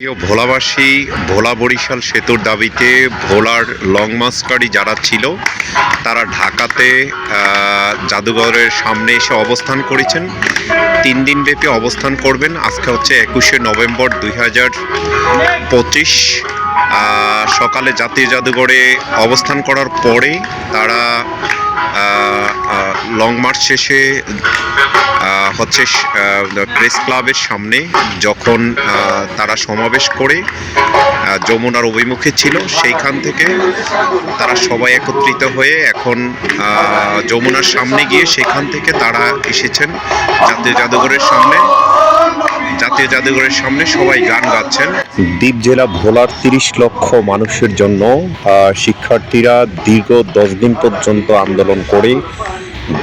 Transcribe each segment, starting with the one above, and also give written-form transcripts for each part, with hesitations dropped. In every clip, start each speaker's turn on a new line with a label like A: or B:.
A: প্রিয় ভোলাবাসী, ভোলা বরিশাল সেতুর দাবিতে ভোলার লং মার্চকারী যারা ছিল তারা ঢাকাতে জাদুঘরের সামনে এসে অবস্থান করেছেন। 3 দিন ব্যাপী অবস্থান করবেন। আজকে হচ্ছে 21শে নভেম্বর 2025। সকালে জাতীয় জাদুঘরে অবস্থান করার পরে তারা লং মার্চ শেষে হচ্ছে প্রেস ক্লাবের সামনে যখন তারা সমাবেশ করে যমুনার অভিমুখে ছিল, সেইখান থেকে তারা সবাই একত্রিত হয়ে এখন যমুনার সামনে গিয়ে সেখান থেকে তারা এসেছেন জাতীয় জাদুঘরের সামনে। জাতীয় জাদুঘরের সামনে সবাই গান গাচ্ছেন। দ্বীপ জেলা ভোলার 30 লক্ষ মানুষের জন্য শিক্ষার্থীরা দীর্ঘ 10 দিন পর্যন্ত আন্দোলন করে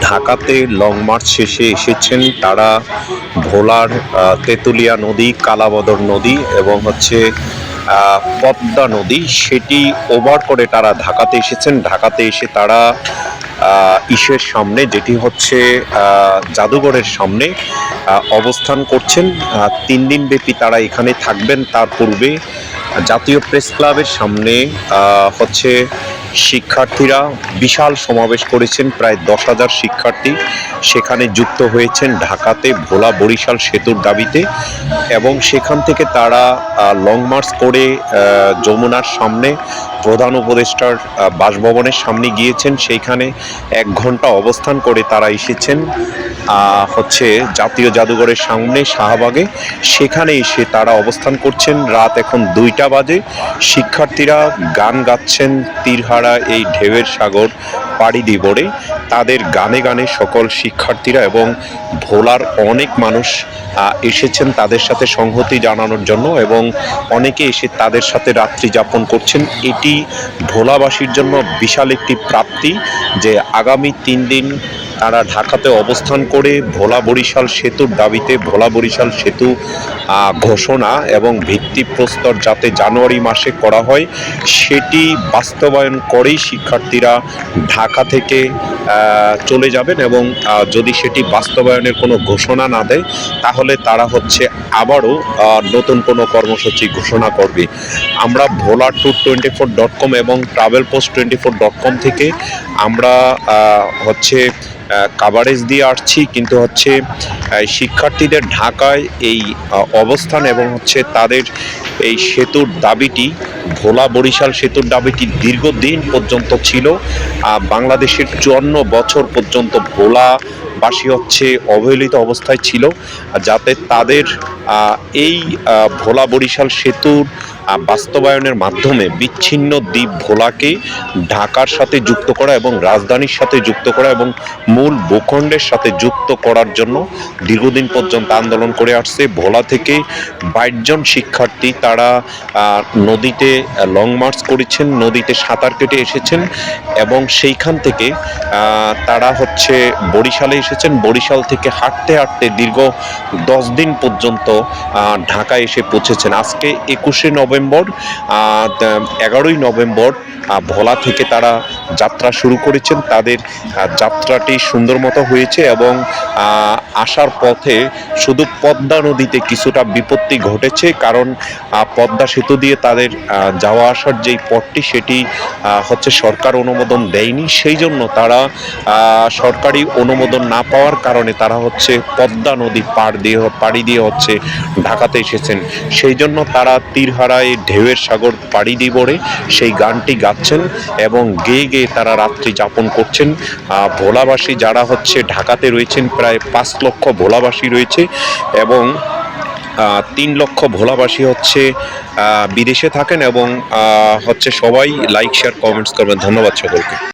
A: ঢাকাতে লং মার্চ শেষে এসেছেন। তারা ভোলার তেঁতুলিয়া নদী, কালাবদর নদী এবং হচ্ছে পদ্মা নদী, সেটি ওভার করে তারা ঢাকাতে এসেছেন। ঢাকাতে এসে তারা ইসের সামনে, যেটি হচ্ছে জাদুঘরের সামনে অবস্থান করছেন। 3 দিন ব্যাপী তারা এখানে থাকবেন। তার পূর্বে জাতীয় প্রেস ক্লাবের সামনে হচ্ছে শিক্ষার্থীরা বিশাল সমাবেশ করেছেন। প্রায় 10,000 শিক্ষার্থী সেখানে যুক্ত হয়েছেন ঢাকাতে ভোলা বরিশাল সেতুর দাবিতে, এবং সেখান থেকে তারা লং মার্চ করে যমুনার সামনে প্রধান উপদেষ্টার বাসভবনের সামনে গিয়েছেন। সেইখানে 1 ঘন্টা অবস্থান করে তারা এসেছেন হচ্ছে জাতীয় জাদুঘরের সামনে শাহবাগে। সেখানে এসে তারা অবস্থান করছেন। রাত এখন 2টা বাজে। শিক্ষার্থীরা গান গাচ্ছেন তীরহারা এই ঢেউয়ের সাগর পাড়ি দিবরে। তাদের গানে গানে সকল শিক্ষার্থীরা এবং ভোলার অনেক মানুষ এসেছেন তাদের সাথে সংহতি জানানোর জন্য, এবং অনেকে এসে তাদের সাথে রাত্রি যাপন করছেন। এটি ভোলাবাসীর জন্য বিশাল একটি প্রাপ্তি যে আগামী 3 দিন তারা ঢাকাতে অবস্থান করে ভোলা বরিশাল সেতুর দাবিতে, ভোলা বরিশাল সেতু ঘোষণা এবং ভিত্তিপ্রস্তর যাতে জানুয়ারি মাসে করা হয় সেটি বাস্তবায়ন করেই শিক্ষার্থীরা ঢাকা থেকে চলে যাবেন। এবং যদি সেটি বাস্তবায়নের কোনো ঘোষণা না দেয় তাহলে তারা হচ্ছে আবারও নতুন কোনো কর্মসূচি ঘোষণা করবে। আমরা ভোলাট্যুর24.com এবং travelpost24.com থেকে আমরা হচ্ছে কাভারেজ দিয়ে আসছি, কিন্তু হচ্ছে শিক্ষার্থীদের ঢাকায় এই অবস্থান এবং হচ্ছে তাদের এই সেতুর দাবিটি, ভোলা বরিশাল সেতুর দাবিটি দীর্ঘদিন পর্যন্ত ছিল। বাংলাদেশের 54 বছর পর্যন্ত ভোলাবাসী হচ্ছে অবহেলিত অবস্থায় ছিল, যাতে তাদের এই ভোলা বরিশাল সেতুর বাস্তবায়নের মাধ্যমে বিচ্ছিন্ন দ্বীপ ভোলাকে ঢাকার সাথে যুক্ত করা এবং রাজধানীর সাথে যুক্ত করা এবং মূল ভূখণ্ডের সাথে যুক্ত করার জন্য দীর্ঘদিন পর্যন্ত আন্দোলন করে আসছে। ভোলা থেকে 22 জন শিক্ষার্থী তারা নদীতে লং মার্চ করেছেন, নদীতে সাঁতার কেটে এসেছেন এবং সেইখান থেকে তারা হচ্ছে বরিশালে এসেছেন। বরিশাল থেকে হাঁটতে হাঁটতে দীর্ঘ 10 দিন পর্যন্ত ঢাকায় এসে পৌঁছেছেন। আজকে 21শে নভেম্বর, 11ই নভেম্বর ভোলা থেকে তারা যাত্রা শুরু করেছেন। তাদের যাত্রাটি সুন্দর মতো হয়েছে এবং আসার পথে শুধু পদ্মা নদীতে কিছুটা বিপত্তি ঘটেছে, কারণ পদ্মা সেতু দিয়ে তাদের যাওয়া আসার যেই পথটি সেটি হচ্ছে সরকার অনুমোদন দেয়নি। সেই জন্য তারা সরকারি অনুমোদন না পাওয়ার কারণে তারা হচ্ছে পদ্মা নদী পাড়ি দিয়ে হচ্ছে ঢাকাতে এসেছেন। সেই জন্য তারা তীরহারা এই ঢেউয়ের সাগর পাড়ি দিবরে সেই গানটি গাচ্ছেন এবং গেয়ে গেয়ে তারা রাত্রি যাপন করছেন। ভোলাবাসী যারা হচ্ছে ঢাকাতে রয়েছেন, প্রায় 5 লক্ষ ভোলাবাসী রয়েছে এবং 3 লক্ষ ভোলাবাসী হচ্ছে বিদেশে থাকেন, এবং হচ্ছে সবাই লাইক শেয়ার কমেন্টস করবেন। ধন্যবাদ সকলকে।